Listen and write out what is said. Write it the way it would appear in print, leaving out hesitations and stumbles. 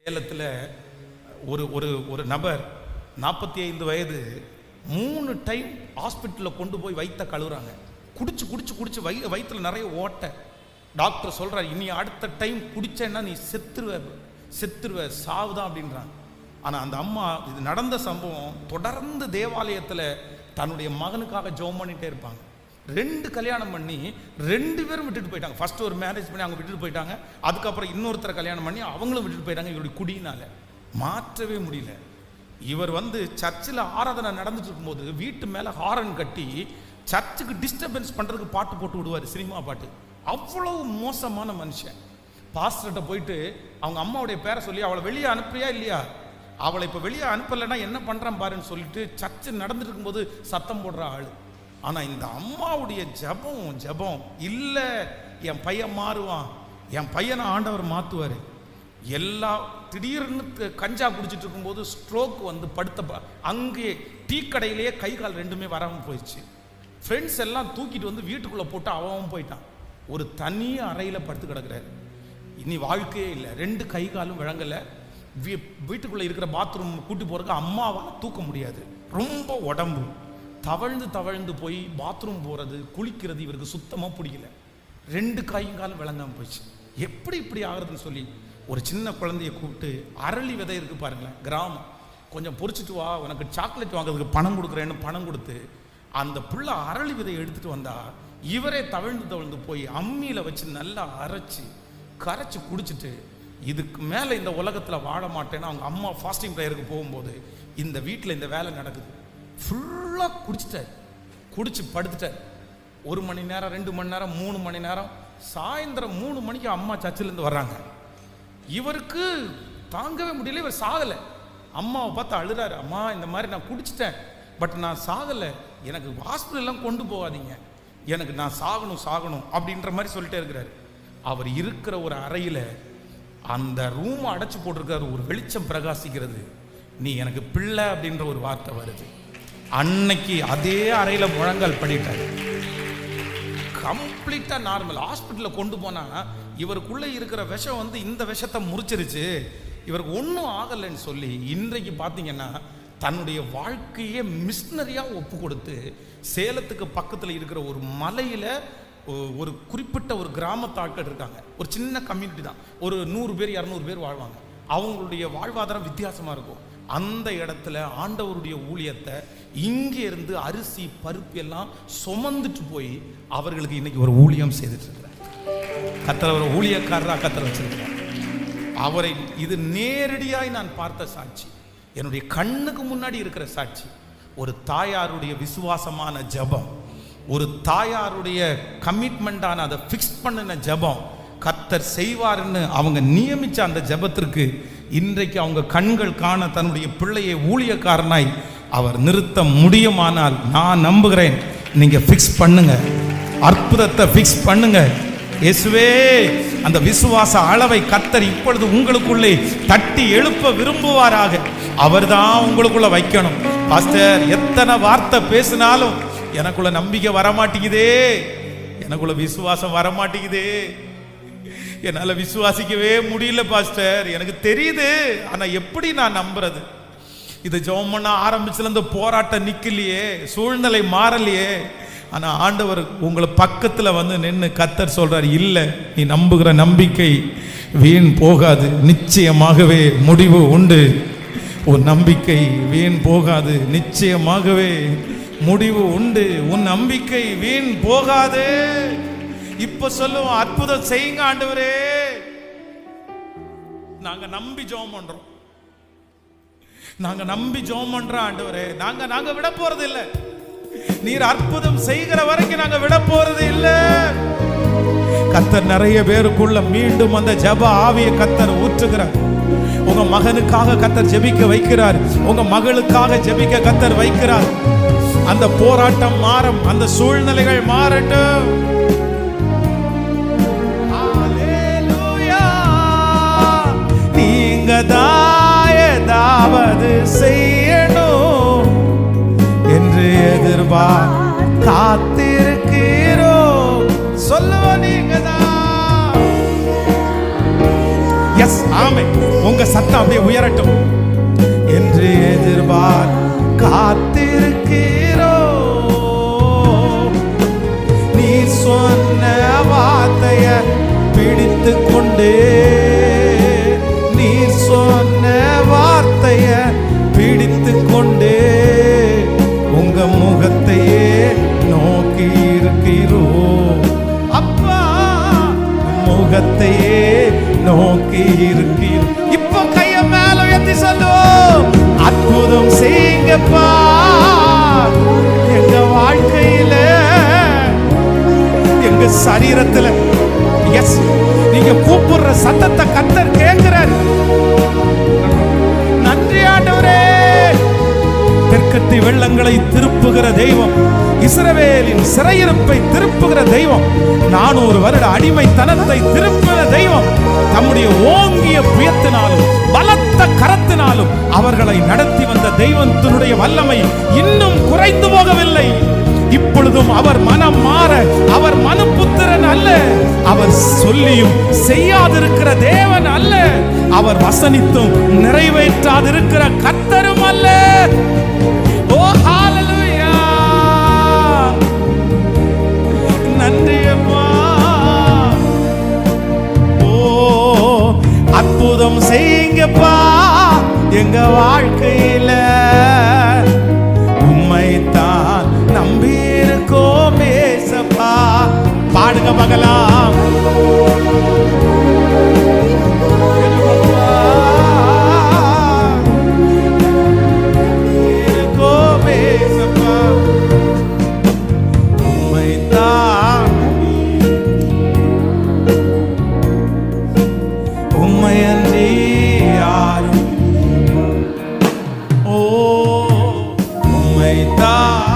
சேலத்தில் ஒரு ஒரு ஒரு நபர் 45 வயது 3 டைம் ஹாஸ்பிட்டலில் கொண்டு போய் வயிற்ற கழுவுறாங்க. குடிச்சு குடிச்சு குடிச்சு வயிற்றுல நிறைய ஓட்டை. டாக்டர் சொல்கிறார், இனி அடுத்த டைம் குடிச்சேன்னா நீ செத்துருவ சாவுதான் அப்படின்றாங்க. ஆனால் அந்த அம்மா, இது நடந்த சம்பவம், தொடர்ந்து தேவாலயத்தில் தன்னுடைய மகனுக்காக ஜெபம் பண்ணிகிட்டே இருப்பாங்க. 2 கல்யாணம் பண்ணி 2 பேரும் விட்டுட்டு போயிட்டாங்க. ஃபர்ஸ்ட் ஒரு மேரேஜ் பண்ணி அவங்க விட்டுட்டு போயிட்டாங்க. அதுக்கப்புறம் இன்னொருத்தரை கல்யாணம் பண்ணி அவங்களும் விட்டுட்டு போயிட்டாங்க. இவருடைய குடியினால மாற்றவே முடியல. இவர் சர்ச்சில் ஆராதனை நடந்துட்டு இருக்கும்போது வீட்டு மேலே ஹாரன் கட்டி சர்ச்சுக்கு டிஸ்டர்பன்ஸ் பண்ணுறதுக்கு பாட்டு போட்டு விடுவார், சினிமா பாட்டு. அவ்வளவு மோசமான மனுஷன். பாஸ்டர்கிட்ட போயிட்டு அவங்க அம்மாவுடைய பேரை சொல்லி, அவளை வெளியே அனுப்புறியா இல்லையா, அவளை இப்போ வெளியே அனுப்பலைன்னா என்ன பண்ணுறான் பாருன்னு சொல்லிட்டு சர்ச்சு நடந்துட்டு இருக்கும்போது சத்தம் போடுற ஆள். ஆனால் இந்த அம்மாவுடைய ஜபம் இல்லை, என் பையன் மாறுவான், என் பையனை ஆண்டவர் மாற்றுவார். திடீர்னு கஞ்சா குடிச்சிட்டு இருக்கும்போது ஸ்ட்ரோக் படுத்த அங்கே டீ கடையிலேயே கை கால் 2மே வராமல் போயிடுச்சு. ஃப்ரெண்ட்ஸ் எல்லாம் தூக்கிட்டு வீட்டுக்குள்ளே போட்டு அவன் போயிட்டான். ஒரு தனி அறையில் படுத்து கிடக்கிறாரு. இனி வாழ்க்கையே இல்லை. 2 கை காலும் விளங்கலை. வீட்டுக்குள்ளே இருக்கிற பாத்ரூம் கூட்டி போகிறதுக்கு அம்மாவால் தூக்க முடியாது. ரொம்ப உடம்பு தவழ்ந்து போய் பாத்ரூம் போகிறது, குளிக்கிறது இவருக்கு சுத்தமாக பிடிக்கல. 2 கையும் காலும் விளங்காமல் போயிடுச்சு. எப்படி இப்படி ஆகுறதுன்னு சொல்லி ஒரு சின்ன குழந்தைய கூப்பிட்டு, அரளி விதை இருக்கு பாருங்களேன், கிராமம், கொஞ்சம் பொறிச்சிட்டு வா, உனக்கு சாக்லேட் வாங்குறதுக்கு பணம் கொடுக்குறேன்னு பணம் கொடுத்து அந்த பிள்ளை அரளி விதையை எடுத்துட்டு வந்தா, இவரே தவழ்ந்து போய் அம்மியில் வச்சு நல்லா கரைச்சி குடிச்சிட்டு, இதுக்கு மேலே இந்த உலகத்தில் வாழ மாட்டேன்னு அவங்க அம்மா ஃபாஸ்டிங் ப்ரேயருக்கு போகும்போது இந்த வீட்டில் இந்த வேலை நடக்குது. ஃபுல்லாக குடிச்சு படுத்துட்டார். 1 மணி நேரம், 2 மணி நேரம், 3 மணி நேரம். சாயந்தரம் 3 மணிக்கு அம்மா சர்ச்சிலேருந்து வர்றாங்க. இவருக்கு தாங்கவே முடியல, இவர் சாகலை. அம்மாவை பார்த்து அழுறாரு, அம்மா இந்த மாதிரி நான் குடிச்சிட்டேன், பட் நான் சாகலை, எனக்கு ஹாஸ்பிட்டல்லாம் கொண்டு போகாதீங்க, எனக்கு நான் சாகணும் அப்படின்ற மாதிரி சொல்லிட்டே இருக்கிறாரு. அவர் இருக்கிற ஒரு அறையில் அந்த ரூமை அடைச்சி போட்டிருக்காரு. ஒரு வெளிச்சம் பிரகாசிக்கிறது. நீ எனக்கு பிள்ளை அப்படின்ற ஒரு வார்த்தை வருது. அன்னைக்கு அதே அறையில் முழங்கால் பண்ணிட்டாரு. கம்ப்ளீட்டா நார்மல். ஹாஸ்பிட்டலில் கொண்டு போனா இவருக்குள்ள இருக்கிற விஷம் இந்த விஷத்தை முறிச்சிருச்சு, இவருக்கு ஒன்றும் ஆகலைன்னு சொல்லி இன்றைக்கு பார்த்தீங்கன்னா தன்னுடைய வாழ்க்கையே மிஷினரியாக ஒப்பு கொடுத்து சேலத்துக்கு பக்கத்தில் இருக்கிற ஒரு மலையில் ஒரு குறிப்பிட்ட ஒரு கிராமத்து ஆட்கள் இருக்காங்க. ஒரு சின்ன கம்யூனிட்டி தான், ஒரு 100 பேர் 200 பேர் வாழ்வாங்க. அவங்களுடைய வாழ்வாதாரம் வித்தியாசமாக இருக்கும். அந்த இடத்துல ஆண்டவருடைய ஊழியத்தை இங்கே இருந்து அரிசி பருப்பு எல்லாம் சுமந்துட்டு போய் அவர்களுக்கு இன்னைக்கு ஒரு ஊழியம் செய்துட்டு இருக்கிறார். கர்த்தர் ஒரு ஊழியக்காரராக கர்த்தர் வச்சிருக்கிறார் அவரை. இது நேரடியாய் நான் பார்த்த சாட்சி, என்னுடைய கண்ணுக்கு முன்னாடி இருக்கிற சாட்சி. ஒரு தாயாருடைய விசுவாசமான ஜெபம், ஒரு தாயாருடைய கமிட்மெண்டான அதை ஃபிக்ஸ் பண்ணின ஜெபம் கர்த்தர் செய்வார்னு அவங்க நியமிச்ச அந்த ஜெபத்திற்கு இன்றைக்கு அவங்க கண்கள் காண தன்னுடைய பிள்ளையை ஊழியக்காரனாய் அவர் நிறுத்த முடியுமானால் நான் நம்புகிறேன். நீங்க ஃபிக்ஸ் பண்ணுங்க, அற்புதத்தை ஃபிக்ஸ் பண்ணுங்க. இயேசுவே, அந்த விசுவாச அளவை கர்த்தர் இப்பொழுது உங்களுக்குள்ளே தட்டி எழுப்ப விரும்புவாராக. அவர்தான் உங்களுக்குள்ள வைக்கணும். பாஸ்டர், எத்தனை வார்த்தை பேசினாலும் எனக்குள்ள நம்பிக்கை வரமாட்டேங்குதே, எனக்குள்ள விசுவாசம் வரமாட்டேங்குதே, என்னால விசுவாசிக்கவே முடியல பாஸ்டர், எனக்கு தெரியுது, ஆனா எப்படி நான் நம்புறது? இது ஜெபம் பண்ண ஆரம்பிச்சுல இந்த போராட்டம் நிக்கலையே, சூழ்நிலை மாறலையே. ஆனா ஆண்டவர் உங்களை பக்கத்துல நின்று கர்த்தர் சொல்றார், இல்ல, நீ நம்புகிற நம்பிக்கை வீண் போகாது, நிச்சயமாகவே முடிவு உண்டு. உன் நம்பிக்கை வீண் போகாது, நிச்சயமாகவே முடிவு உண்டு. உன் நம்பிக்கை வீண் போகாது. இப்ப சொல்லுவோம், அற்புதம் செய்யுங்க ஆண்டவரே. நாங்க நம்பி ஜெபம் பண்றோம், நாங்க நம்பி ஜெபம் பண்றோம் ஆண்டவரே. நாங்க விட போறது இல்ல. நீர் அற்புதம் செய்கிற வரைக்கும் நாங்க விட போறது இல்ல. கர்த்தர் நிறைய பேருக்குள்ள மீண்டும் அந்த ஜெப ஆவியை கர்த்தர் ஊற்றுகிறார். உங்க மகனுக்காக கர்த்தர் ஜெபிக்க வைக்கிறார், உங்க மகளுக்காக ஜெபிக்க கர்த்தர் வைக்கிறார். அந்த போராட்டம் மாறும், அந்த சூழ்நிலைகள் மாறட்டும். நீங்க ஏதாவது செய்யணும் என்று காத்திருக்கிறோ, சொல்லுவோம். நீங்க தான். எஸ், ஆமென். உங்க உங்க சத்தம் அப்படியே உயரட்டும். என்று எதிர்பார் காத்திருக்கிறோ, நீ சொன்ன வார்த்தைய பிடித்து கொண்டே, நீ சொன்ன வார்த்தைய பிடித்து கொண்டே உங்க முகத்தையே நோக்கி இருக்கிறோ. அப்பா முகத்தையே நோக்கி இருக்கிறோம். இப்போ கைய மேல உயர்த்தி சொல்லுவோம், அற்புதம் செய்யுங்கப்பா எங்க வாழ்க்கையில, எங்க சரீரத்துல. எஸ், நீங்க கூப்பிடுற சத்தத்தை கர்த்தர் கேட்கிறார். நன்றி ஆண்டவரே. தெற்கத்தி வெள்ளங்களை திருப்புகிற தெய்வம், இஸ்ரவேலின் சிறையிருப்பை திருப்புகிற தெய்வம், 400 வருட அடிமைத்தனத்தை திருப்புகிற தெய்வம், தம்முடைய ஓங்கிய புயத்தினாலும் பலத்த கரத்தினாலும் அவர்களை நடத்தி வந்த தெய்வத்தினுடைய வல்லமை இன்னும் குறைந்து போகவில்லை. இப்பொழுதும் அவர் மனம் மாற அவர் மனுபுத்திரன் அல்ல. அவர் சொல்லியும் செய்யாதிருக்கிற தேவன் அல்ல. அவர் வசனித்தும் நிறைவேற்றாதிருக்கிற கர்த்தரும் அல்ல. ஓ ஹalleluya, நன்றி அப்பா. ஓ அற்புதம் செய்யுங்கப்பா எங்க வாழ்க்கையில, உம்மைத்தான் நம்பி இருக்கோம் ஏசப்பா. பாடுங்க மகளாம். உம்மைத்தான்